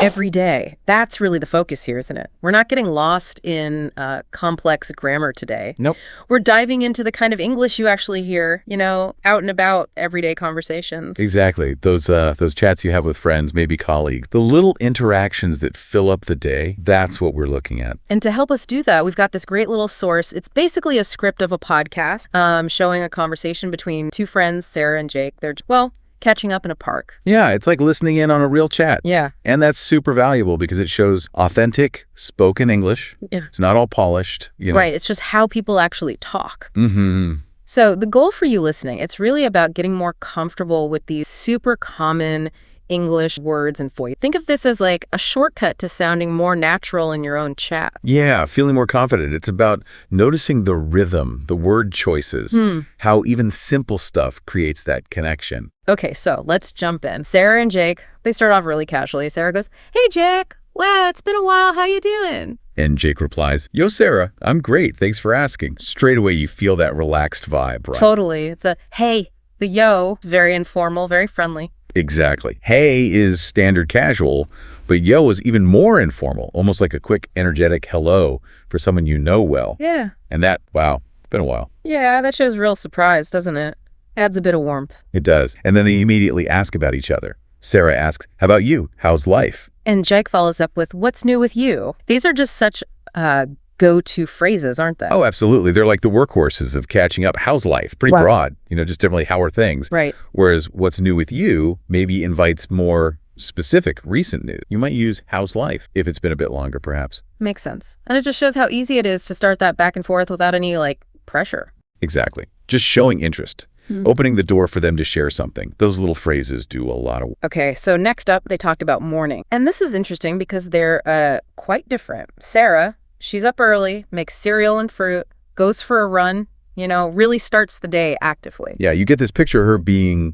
every day. That's really the focus here, isn't it? We're not getting lost in complex grammar today. Nope. We're diving into the kind of English you actually hear, out and about everyday conversations. Exactly. Those chats you have with friends, maybe colleagues, the little interactions that fill up the day, that's what we're looking at. And to help us do that, we've got this great little source. It's basically a script of a podcast showing a conversation between two friends, Sarah and Jake. They're, catching up in a park. Yeah, it's like listening in on a real chat. Yeah. And that's super valuable because it shows authentic spoken English. Yeah. It's not all polished. Right. It's just how people actually talk. Mm-hmm. So the goal for you listening, it's really about getting more comfortable with these super common English words and phrases. Think of this as like a shortcut to sounding more natural in your own chat. Yeah, feeling more confident. It's about noticing the rhythm, the word choices, how even simple stuff creates that connection. Okay, so let's jump in. Sarah and Jake, they start off really casually. Sarah goes, "Hey, Jake. Wow, it's been a while. How you doing?" And Jake replies, "Yo, Sarah, I'm great. Thanks for asking." Straight away, you feel that relaxed vibe, right? Totally. The hey, the yo, very informal, very friendly. Exactly. Hey is standard casual, but yo is even more informal, almost like a quick, energetic hello for someone you know well. Yeah. And that, wow, been a while. Yeah, that shows real surprise, doesn't it? Adds a bit of warmth. It does. And then they immediately ask about each other. Sarah asks, "How about you? How's life?" And Jake follows up with, "What's new with you?" These are just such go-to phrases, aren't they? Oh, absolutely. They're like the workhorses of catching up. How's life? Pretty broad, just differently, how are things? Right. Whereas what's new with you maybe invites more specific, recent news. You might use how's life if it's been a bit longer, perhaps. Makes sense. And it just shows how easy it is to start that back and forth without any, pressure. Exactly. Just showing interest. Opening the door for them to share something. Those little phrases do a lot of work. Okay, so next up, they talked about morning. And this is interesting because they're quite different. Sarah, she's up early, makes cereal and fruit, goes for a run, really starts the day actively. Yeah, you get this picture of her being,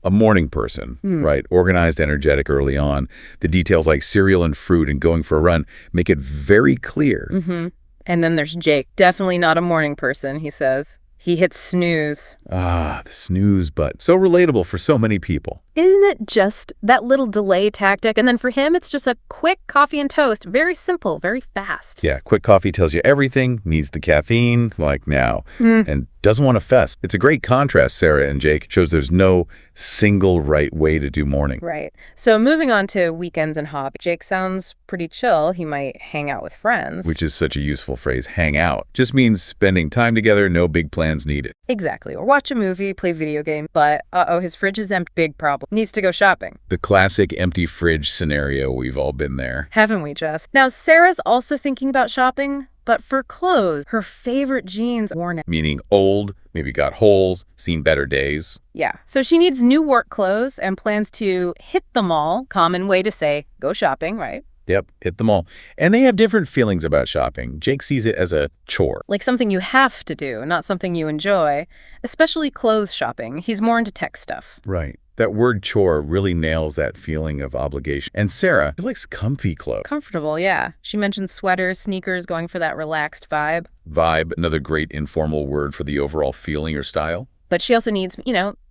a morning person, right? Organized, energetic early on. The details like cereal and fruit and going for a run make it very clear. Mm-hmm. And then there's Jake. Definitely not a morning person, he says. He hits snooze. Ah, the snooze button. So relatable for so many people. Isn't it just that little delay tactic? And then for him, it's just a quick coffee and toast. Very simple, very fast. Yeah, quick coffee tells you everything, needs the caffeine, like now, and doesn't want to fest. It's a great contrast, Sarah and Jake. Shows there's no single right way to do morning. Right. So moving on to weekends and hobbies. Jake sounds pretty chill. He might hang out with friends. Which is such a useful phrase, hang out. Just means spending time together, no big plans needed. Exactly. Or watch a movie, play video game. But, his fridge is empty. Big problem. Needs to go shopping. The classic empty fridge scenario. We've all been there. Haven't we, Jess? Now, Sarah's also thinking about shopping, but for clothes. Her favorite jeans worn out. Meaning old, maybe got holes, seen better days. Yeah. So she needs new work clothes and plans to hit them all. Common way to say go shopping, right? Yep, hit them all. And they have different feelings about shopping. Jake sees it as a chore. Like something you have to do, not something you enjoy, especially clothes shopping. He's more into tech stuff. Right. That word chore really nails that feeling of obligation. And Sarah, she likes comfy clothes. Comfortable, yeah. She mentioned sweaters, sneakers, going for that relaxed vibe. Vibe, another great informal word for the overall feeling or style. But she also needs,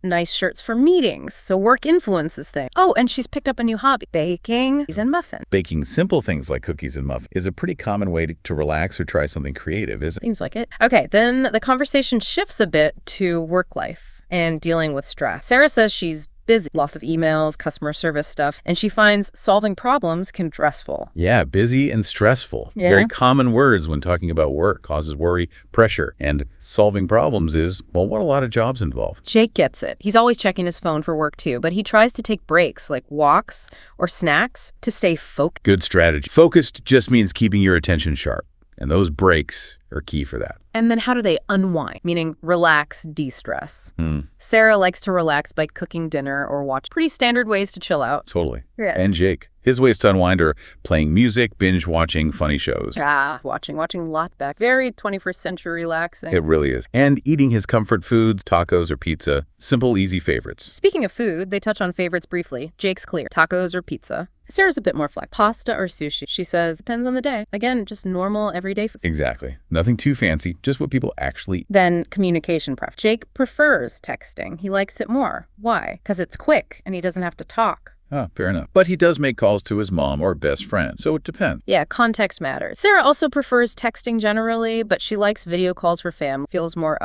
nice shirts for meetings. So work influences things. Oh, and she's picked up a new hobby, baking and muffins. Baking simple things like cookies and muffins is a pretty common way to relax or try something creative, isn't it? Seems like it. Okay, then the conversation shifts a bit to work life and dealing with stress. Sarah says she's busy, lots of emails, customer service stuff, and she finds solving problems can be stressful. Yeah, busy and stressful. Yeah. Very common words when talking about work, causes worry, pressure, and solving problems is, what a lot of jobs involve. Jake gets it. He's always checking his phone for work too, but he tries to take breaks like walks or snacks to stay focused. Good strategy. Focused just means keeping your attention sharp, and those breaks are key for that. And then how do they unwind? Meaning relax, de-stress. Sarah likes to relax by cooking dinner or watch. Pretty standard ways to chill out. Totally. Yeah. And Jake, his ways to unwind are playing music, binge watching funny shows. Watching lots back. Very 21st century relaxing. It really is. And eating his comfort foods, tacos or pizza. Simple, easy favorites. Speaking of food, they touch on favorites briefly. Jake's clear. Tacos or pizza. Sarah's a bit more flexible. Pasta or sushi. She says, depends on the day. Again, just normal, everyday food. Exactly. Nothing too fancy, just what people actually eat. Then communication preference. Jake prefers texting. He likes it more. Why? Because it's quick and he doesn't have to talk. Ah, fair enough. But he does make calls to his mom or best friend, so it depends. Yeah, context matters. Sarah also prefers texting generally, but she likes video calls for family. Feels more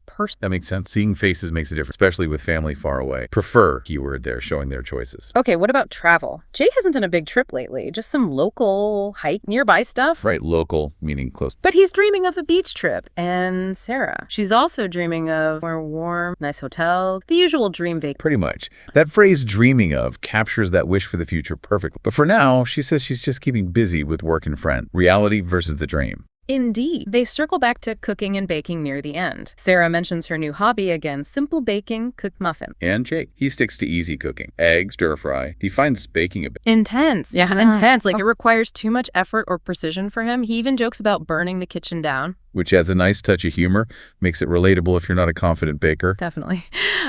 personal. That makes sense. Seeing faces makes a difference, especially with family far away. Prefer, keyword there, showing their choices. Okay, what about travel? Jake hasn't done a big trip lately, just some local hike nearby stuff. Right, local, meaning close. But he's dreaming of a beach trip. And Sarah, she's also dreaming of more warm, nice hotel, the usual dream vacation. Pretty much. That phrase dreaming of captures that wish for the future perfectly. But for now, she says she's just keeping busy with work and friends. Reality versus the dream. Indeed. They circle back to cooking and baking near the end. Sarah mentions her new hobby again, simple baking, cooked muffins. And Jake, he sticks to easy cooking. Egg, stir fry. He finds baking a bit. Intense. Yeah, intense. Like it requires too much effort or precision for him. He even jokes about burning the kitchen down. Which adds a nice touch of humor, makes it relatable if you're not a confident baker. Definitely.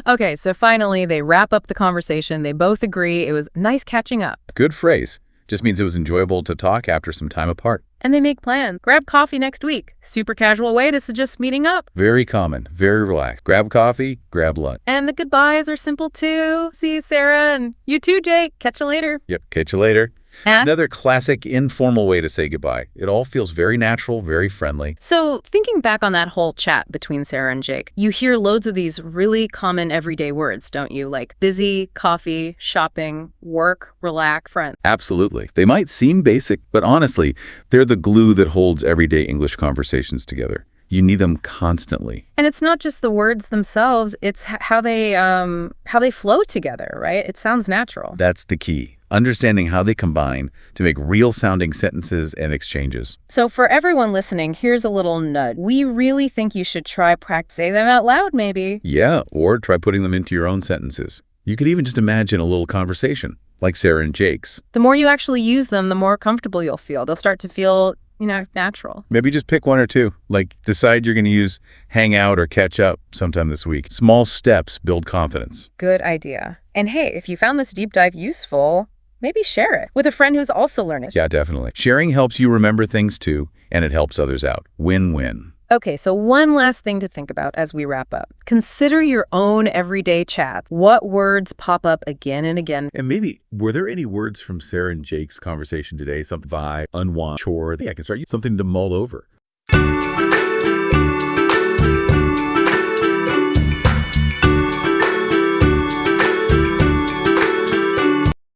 Okay, so finally they wrap up the conversation. They both agree it was nice catching up. Good phrase. Just means it was enjoyable to talk after some time apart. And they make plans. Grab coffee next week. Super casual way to suggest meeting up. Very common, very relaxed. Grab coffee, grab lunch. And the goodbyes are simple too. See you, Sarah, and you too, Jake. Catch you later. Yep, catch you later. And Another classic informal way to say goodbye. It all feels very natural, very friendly. so, thinking back on that whole chat between Sarah and Jake, you hear loads of these really common everyday words, don't you? Like busy, coffee, shopping, work, relax, friends. Absolutely. They might seem basic, but honestly, they're the glue that holds everyday English conversations together. You need them constantly. And it's not just the words themselves, it's how they flow together, right? It sounds natural. That's the key. Understanding how they combine to make real-sounding sentences and exchanges. So for everyone listening, here's a little nudge. We really think you should try say them out loud, maybe. Yeah, or try putting them into your own sentences. You could even just imagine a little conversation, like Sarah and Jake's. The more you actually use them, the more comfortable you'll feel. They'll start to feel, natural. Maybe just pick one or two, like decide you're going to use hang out or catch up sometime this week. Small steps build confidence. Good idea. And hey, if you found this deep dive useful, maybe share it with a friend who's also learning. Yeah, definitely. Sharing helps you remember things too, and it helps others out. Win-win. Okay, so one last thing to think about as we wrap up. Consider your own everyday chats. What words pop up again and again? And maybe, were there any words from Sarah and Jake's conversation today? Something vibe, unwind, chore? I think I can start using something to mull over.